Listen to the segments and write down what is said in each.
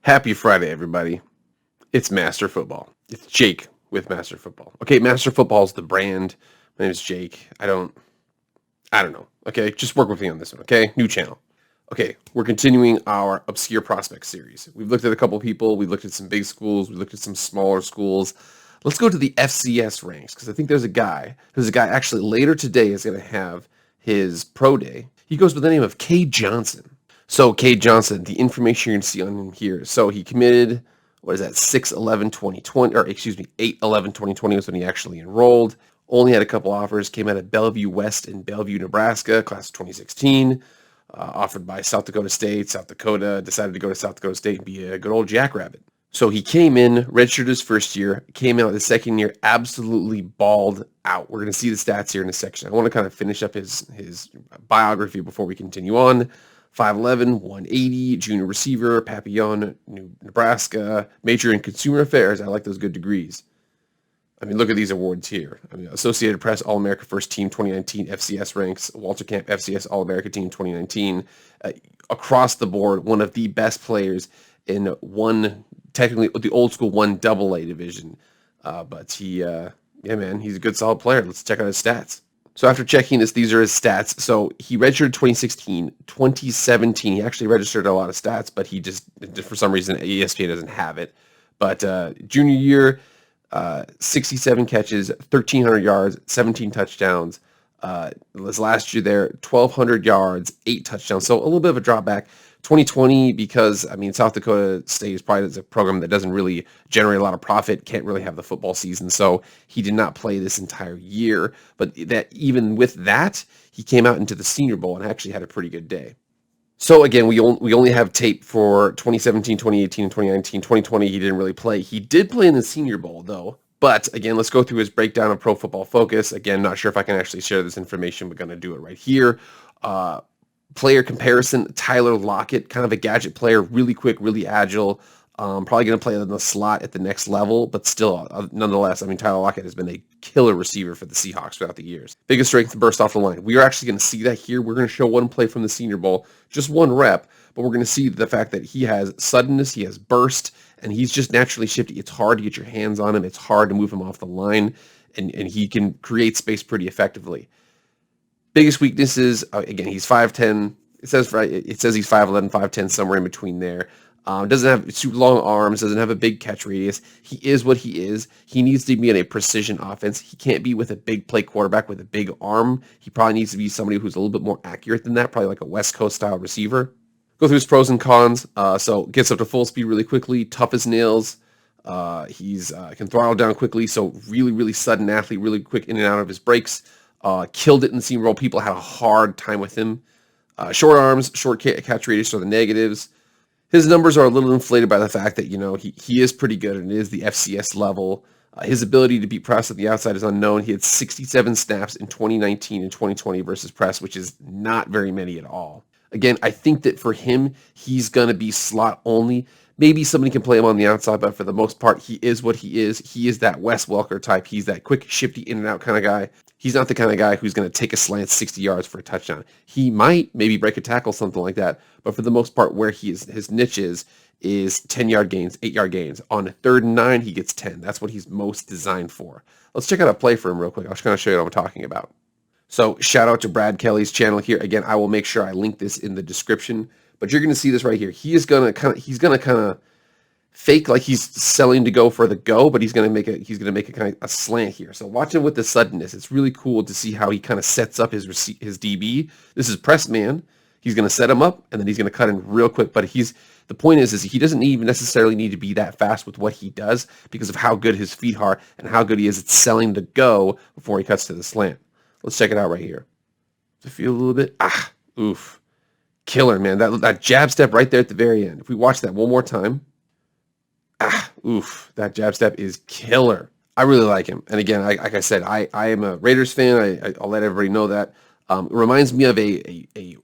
Happy Friday, everybody. It's Master Football. It's Jake with Master Football. Okay, Master Football is the brand. My name is Jake. I don't know. Okay, just work with me on this one, okay? New channel. Okay, we're continuing our Obscure Prospects series. We've looked at a couple people, we looked at some big schools, we looked at some smaller schools. Let's go to the FCS ranks, because I think there's a guy actually later today is going to have his pro day. He goes by the name of Cade Johnson. So Cade Johnson, the information you're going to see on him here. So he committed, what is that, 6/11/2020, or excuse me, 8/11/2020 was when he actually enrolled. Only had a couple offers, came out of Bellevue West in Bellevue, Nebraska, class of 2016, offered by South Dakota State. South Dakota decided to go to South Dakota State and be a good old Jackrabbit. So he came in, redshirted his first year, came out the second year, absolutely balled out. We're going to see the stats here in a section. I want to kind of finish up his biography before we continue on. 5'11", 180, junior receiver, Papillon, Nebraska, major in consumer affairs. I like those good degrees. I mean, look at these awards here. I mean, Associated Press All-America First Team 2019 FCS ranks, Walter Camp FCS All-America Team 2019. Across the board, one of the best players in one, technically the old school 1AA division. But yeah, man, he's a good, solid player. Let's check out his stats. So after checking this, these are his stats. So he registered 2016, 2017. He actually registered a lot of stats, but he just, for some reason, ESPN doesn't have it. But junior year, 67 catches, 1,300 yards, 17 touchdowns. This last year there, 1,200 yards, 8 touchdowns. So a little bit of a drop back. 2020, because, I mean, South Dakota State is probably a program that doesn't really generate a lot of profit, can't really have the football season, so he did not play this entire year. But that even with that, he came out into the Senior Bowl and actually had a pretty good day. So again, we only have tape for 2017, 2018, and 2019. 2020, he didn't really play. He did play in the Senior Bowl, though. But again, let's go through his breakdown of Pro Football Focus. Again, not sure if I can actually share this information. We're going to do it right here. Player comparison, Tyler Lockett, kind of a gadget player, really quick, really agile. Probably going to play in the slot at the next level, but still, nonetheless, I mean, Tyler Lockett has been a killer receiver for the Seahawks throughout the years. Biggest strength, burst off the line. We are actually going to see that here. We're going to show one play from the Senior Bowl, just one rep, but we're going to see the fact that he has suddenness, he has burst, and he's just naturally shifty. It's hard to get your hands on him. It's hard to move him off the line, and he can create space pretty effectively. Biggest weaknesses, again, he's 5'10". It says he's 5'11", 5'10", somewhere in between there. Doesn't have super long arms, doesn't have a big catch radius. He is what he is. He needs to be in a precision offense. He can't be with a big play quarterback with a big arm. He probably needs to be somebody who's a little bit more accurate than that, probably like a West Coast style receiver. Go through his pros and cons. So gets up to full speed really quickly, tough as nails. He's can throttle down quickly, so really, really sudden athlete, really quick in and out of his breaks. Killed it in the Senior Bowl. People had a hard time with him. Short arms, short catch radius are the negatives. His numbers are a little inflated by the fact that, he is pretty good and it is the FCS level. His ability to beat press at the outside is unknown. He had 67 snaps in 2019 and 2020 versus press, which is not very many at all. Again, I think that for him, he's going to be slot only. Maybe somebody can play him on the outside, but for the most part, he is what he is. He is that Wes Welker type. He's that quick, shifty, in and out kind of guy. He's not the kind of guy who's going to take a slant 60 yards for a touchdown. He might maybe break a tackle, something like that, but for the most part, where his niche is 10-yard gains, 8-yard gains. On 3rd and 9, he gets 10. That's what he's most designed for. Let's check out a play for him real quick. I'll just kind of show you what I'm talking about. So shout out to Brad Kelly's channel here. Again, I will make sure I link this in the description. But you're going to see this right here. He's gonna kind of fake like he's selling to go for the go, but he's gonna make a kind of a slant here. So watch him with the suddenness. It's really cool to see how he kind of sets up his DB. This is press man. He's gonna set him up and then he's gonna cut in real quick. But the point is he doesn't even necessarily need to be that fast with what he does because of how good his feet are and how good he is at selling to go before he cuts to the slant. Let's check it out right here. Does it feel a little bit? Oof. Killer, man. That jab step right there at the very end. If we watch that one more time. That jab step is killer. I really like him. And again, like I said, I am a Raiders fan. I'll let everybody know that. It reminds me of a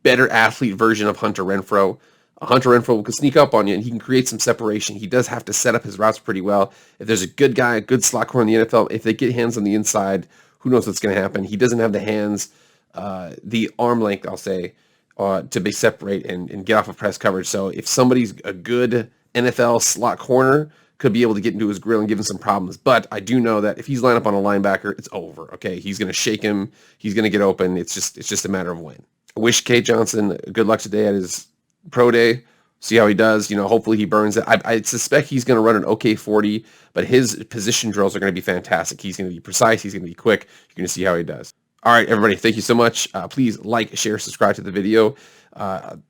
better athlete version of Hunter Renfrow. Hunter Renfrow can sneak up on you, and he can create some separation. He does have to set up his routes pretty well. If there's a good guy, a good slot corner in the NFL, if they get hands on the inside, who knows what's going to happen. He doesn't have the hands, the arm length, I'll say, to be separate and get off of press coverage. So if somebody's a good NFL slot corner, could be able to get into his grill and give him some problems. But I do know that if he's lined up on a linebacker, it's over. Okay, he's going to shake him. He's going to get open. It's just a matter of when. I wish Cade Johnson good luck today at his pro day. See how he does. Hopefully he burns it. I suspect he's going to run an okay 40, but his position drills are going to be fantastic. He's going to be precise. He's going to be quick. You're going to see how he does. All right, everybody, thank you so much. Please like, share, subscribe to the video. Come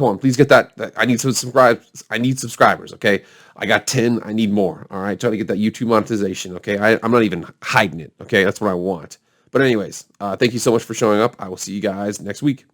on, please get that. I need some subscribers. I need subscribers, okay? I got 10. I need more, all right? Trying to get that YouTube monetization, okay? I'm not even hiding it, okay? That's what I want. But anyways, thank you so much for showing up. I will see you guys next week.